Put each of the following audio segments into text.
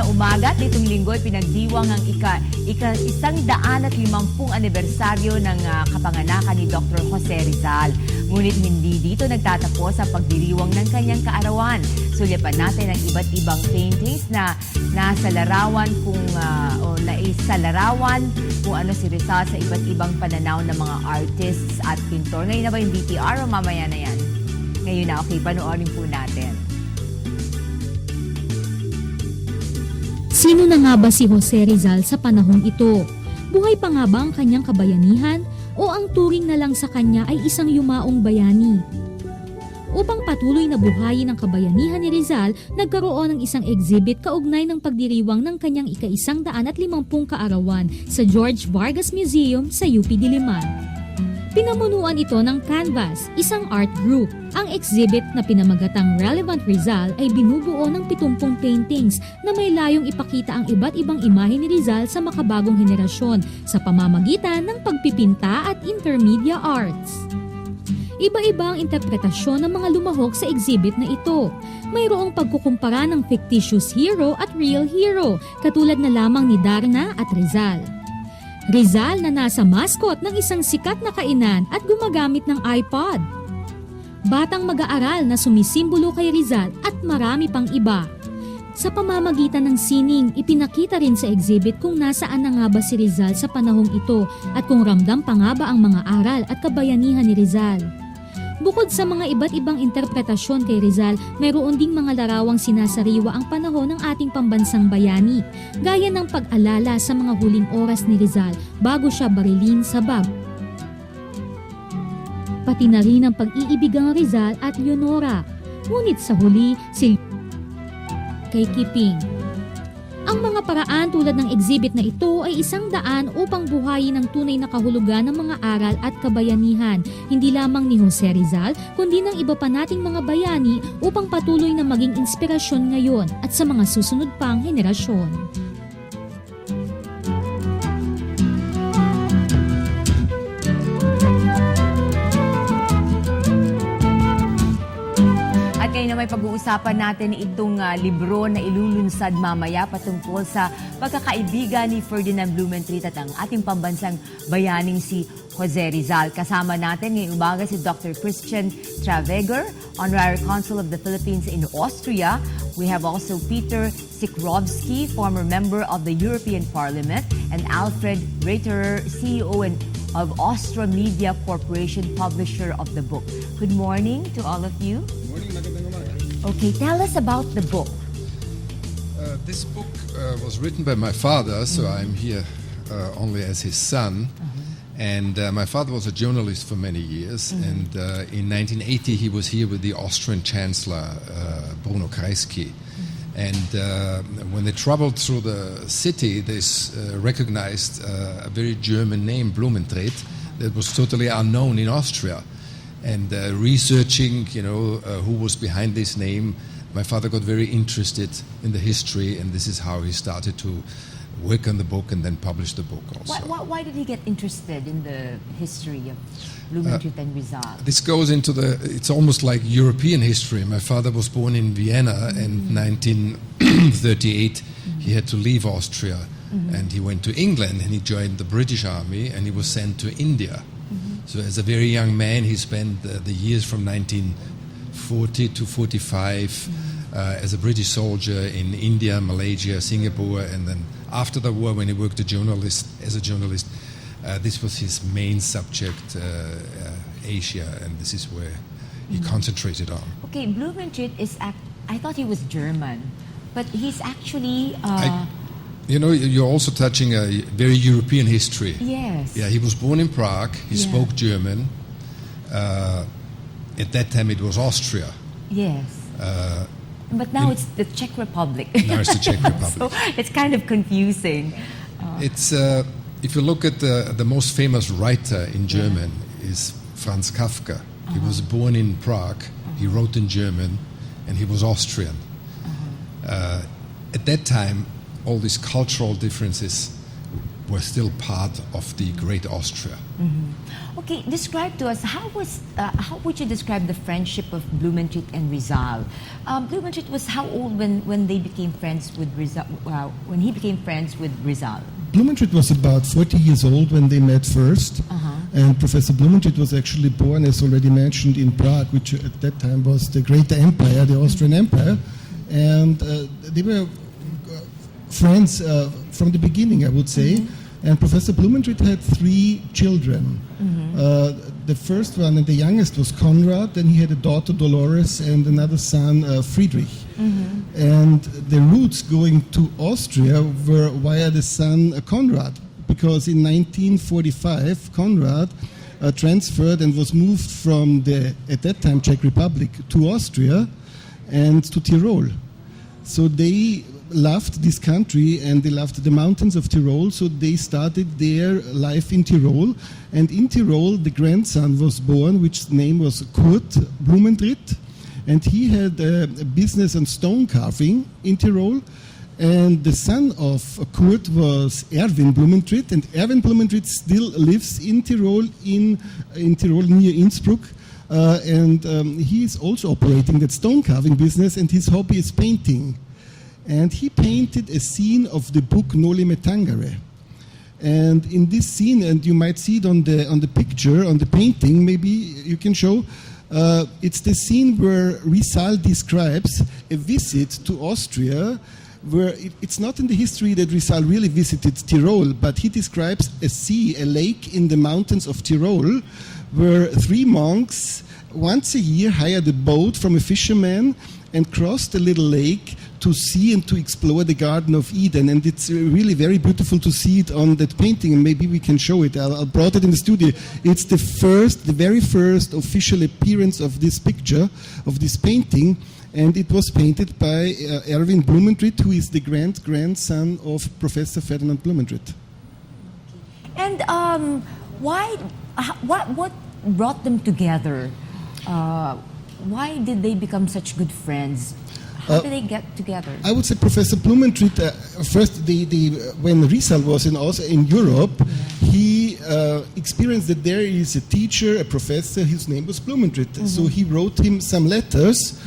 na umaga at nitong linggo ay pinagdiwang ang ika-150 anibersaryo ng kapanganakan ni Dr. Jose Rizal. Ngunit hindi dito nagtatapos ang pagdiriwang ng kanyang kaarawan. Sulyapan natin ang iba't ibang paintings na nasa larawan naisalarawan kung ano si Rizal sa iba't ibang pananaw ng mga artists at pintor. Ngayon na ba yung VTR o mamaya na yan? Ngayon na, okay, panoorin po natin. Sino na nga ba si Jose Rizal sa panahong ito? Buhay pa nga ba ang kanyang kabayanihan o ang turing na lang sa kanya ay isang yumaong bayani? Upang patuloy na buhayin ang kabayanihan ni Rizal, nagkaroon ng isang exhibit kaugnay ng pagdiriwang ng kanyang ika-150 kaarawan sa George Vargas Museum sa UP Diliman. Pinamunuan ito ng Canvas, isang art group. Ang exhibit na pinamagatang Relevant Rizal ay binubuo ng 70 paintings na may layong ipakita ang iba't ibang imahe ni Rizal sa makabagong henerasyon sa pamamagitan ng pagpipinta at intermedia arts. Iba-iba ang interpretasyon ng mga lumahok sa exhibit na ito. Mayroong pagkukumpara ng fictitious hero at real hero, katulad na lamang ni Darna at Rizal. Rizal na nasa mascot ng isang sikat na kainan at gumagamit ng iPod. Batang mag-aaral na sumisimbolo kay Rizal at marami pang iba. Sa pamamagitan ng sining, ipinakita rin sa exhibit kung nasaan na nga ba si Rizal sa panahong ito at kung ramdam pa nga ba ang mga aral at kabayanihan ni Rizal. Bukod sa mga iba't ibang interpretasyon kay Rizal, mayroon ding mga larawang sinasariwa ang panahon ng ating pambansang bayani, gaya ng pag-alala sa mga huling oras ni Rizal bago siya barilin sa bag. Pati na rin ang pag-iibigang Rizal at Leonora, ngunit sa huli si kay Kiping. Ang mga paraan tulad ng exhibit na ito ay isang daan upang buhayin ang tunay na kahulugan ng mga aral at kabayanihan, hindi lamang ni Jose Rizal, kundi ng iba pa nating mga bayani upang patuloy na maging inspirasyon ngayon at sa mga susunod pang henerasyon. Ngayon na may pag-uusapan natin itong libro na ilulunsad mamaya patungkol sa pagkakaibigan ni Ferdinand Blumentritt at ang ating pambansang bayaning si Jose Rizal. Kasama natin ngayong umaga si Dr. Christian Traweger, Honorary Consul of the Philippines in Austria. We have also Peter Sichrovsky, former member of the European Parliament, and Alfred, Reiterer, CEO of Austria Media Corporation, publisher of the book. Good morning to all of you. Okay, tell us about the book. This book was written by my father, so I'm here only as his son. And my father was a journalist for many years, and in 1980 he was here with the Austrian Chancellor, Bruno Kreisky. And when they traveled through the city, they recognized a very German name, Blumentritt, that was totally unknown in Austria. And researching, who was behind this name, my father got very interested in the history, and this is how he started to work on the book and then publish the book also. Why did he get interested in the history of Blumentritt and Rizal? This goes into it's almost like European history. My father was born in Vienna in 1938. He had to leave Austria, and he went to England, and he joined the British Army, and he was sent to India. So as a very young man, he spent the years from 1940 to 45 as a British soldier in India, Malaysia, Singapore, and then after the war, when he worked as a journalist, this was his main subject, Asia, and this is where he concentrated on. Okay, Blumentritt I thought he was German, but he's actually... you're also touching a very European history. Yes. Yeah, he was born in Prague. He spoke German. At that time, it was Austria. Yes. But now it's the Czech Republic. Now it's the Czech Republic. So it's kind of confusing. It's if you look at the most famous writer in German is Franz Kafka. He was born in Prague. He wrote in German, and he was Austrian. At that time, all these cultural differences were still part of the Great Austria. Okay, describe to us how would you describe the friendship of Blumentritt and Rizal? Blumentritt was how old when they became friends with Rizal? When he became friends with Rizal? Blumentritt was about 40 years old when they met first, and Professor Blumentritt was actually born, as already mentioned, in Prague, which at that time was the Greater Empire, the Austrian Empire, and they were friends from the beginning, I would say. And Professor Blumentritt had 3 children. The first one and the youngest was Konrad, then he had a daughter Dolores and another son Friedrich. And the routes going to Austria were via the son Konrad, because in 1945 Konrad transferred and was moved from the, at that time, Czech Republic to Austria and to Tyrol. So they loved this country and they loved the mountains of Tyrol, so they started their life in Tyrol. And in Tyrol, the grandson was born, which name was Kurt Blumentritt, and he had a business on stone carving in Tyrol. And the son of Kurt was Erwin Blumentritt, and Erwin Blumentritt still lives in Tyrol, in Tyrol near Innsbruck. He is also operating that stone carving business, and his hobby is painting. And he painted a scene of the book Noli Me Tangere. And in this scene, and you might see it on the picture, on the painting, maybe you can show, it's the scene where Rizal describes a visit to Austria, where it's not in the history that Rizal really visited Tyrol, but he describes a sea, a lake in the mountains of Tyrol, where 3 monks once a year hired a boat from a fisherman and crossed the little lake to see and to explore the Garden of Eden. And it's really very beautiful to see it on that painting, and maybe we can show it. I brought it in the studio. It's the very first official appearance of this picture, of this painting, and it was painted by Erwin Blumentritt, who is the grandson of Professor Ferdinand Blumentritt. And what brought them together? Why did they become such good friends? How did they get together? I would say Professor Blumentritt, first, when Rizal was in Europe, he experienced that there is a teacher, a professor, his name was Blumentritt. So he wrote him some letters,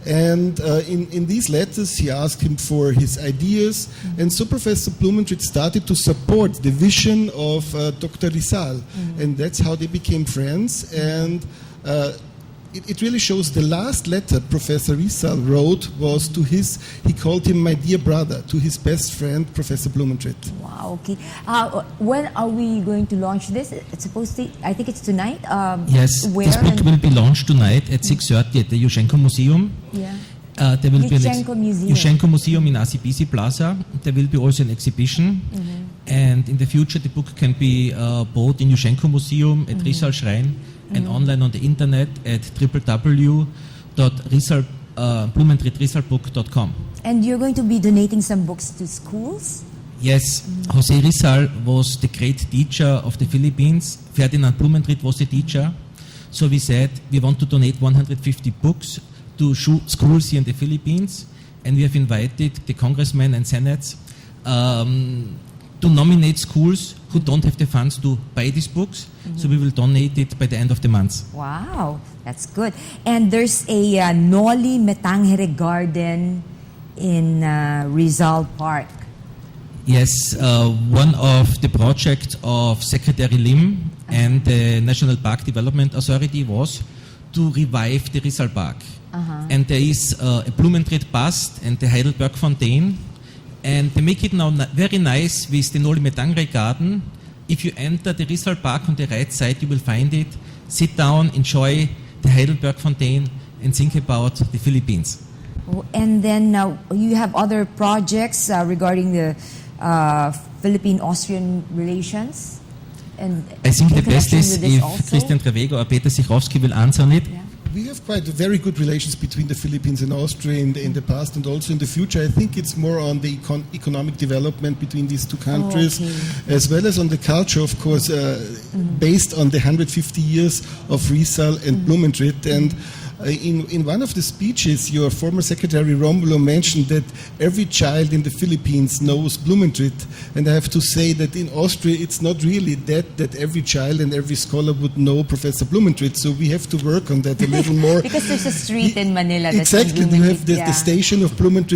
and in these letters he asked him for his ideas, and so Professor Blumentritt started to support the vision of Dr. Rizal, and that's how they became friends. And it really shows the last letter Professor Rizal wrote was to he called him my dear brother, to his best friend, Professor Blumentritt. Wow, okay. When are we going to launch this? It's supposed to, I think it's tonight. Yes, where this book will be launched tonight at 6:30 at the Yushchenko Museum. Yeah. There will Yushchenko Museum. Yushchenko Museum in ACBC Plaza. There will be also an exhibition. And in the future, the book can be bought in Yushchenko Museum, at Rizal Shrine, and online on the internet at www.blumentrittrizalbook.com. And you're going to be donating some books to schools? Yes, Jose Rizal was the great teacher of the Philippines. Ferdinand Blumentritt was the teacher. So we said we want to donate 150 books to schools here in the Philippines, and we have invited the congressmen and senates to nominate schools who don't have the funds to buy these books. So we will donate it by the end of the month. Wow, that's good. And there's a Noli Me Tangere garden in Rizal Park. Yes, one of the projects of Secretary Lim and the National Park Development Authority was to revive the Rizal Park. And there is a Blumentritt bust and the Heidelberg Fountain. And they make it now very nice with the Noli Me Tangere garden. If you enter the Rizal Park on the right side, you will find it. Sit down, enjoy the Heidelberg Fountain, and think about the Philippines. And then you have other projects regarding the Philippine-Austrian relations? And I think the best is if also? Christian Traweger or Peter Sichrovsky will answer on it. Yeah. We have quite very good relations between the Philippines and Austria in the past and also in the future. I think it's more on the economic development between these two countries, as well as on the culture, of course, based on the 150 years of Rizal and Blumentritt. And In one of the speeches, your former secretary Romulo mentioned that every child in the Philippines knows Blumentritt, and I have to say that in Austria it's not really that every child and every scholar would know Professor Blumentritt, so we have to work on that a little more. Because there's a street in Manila that's exactly, you have the yeah. station of Blumentritt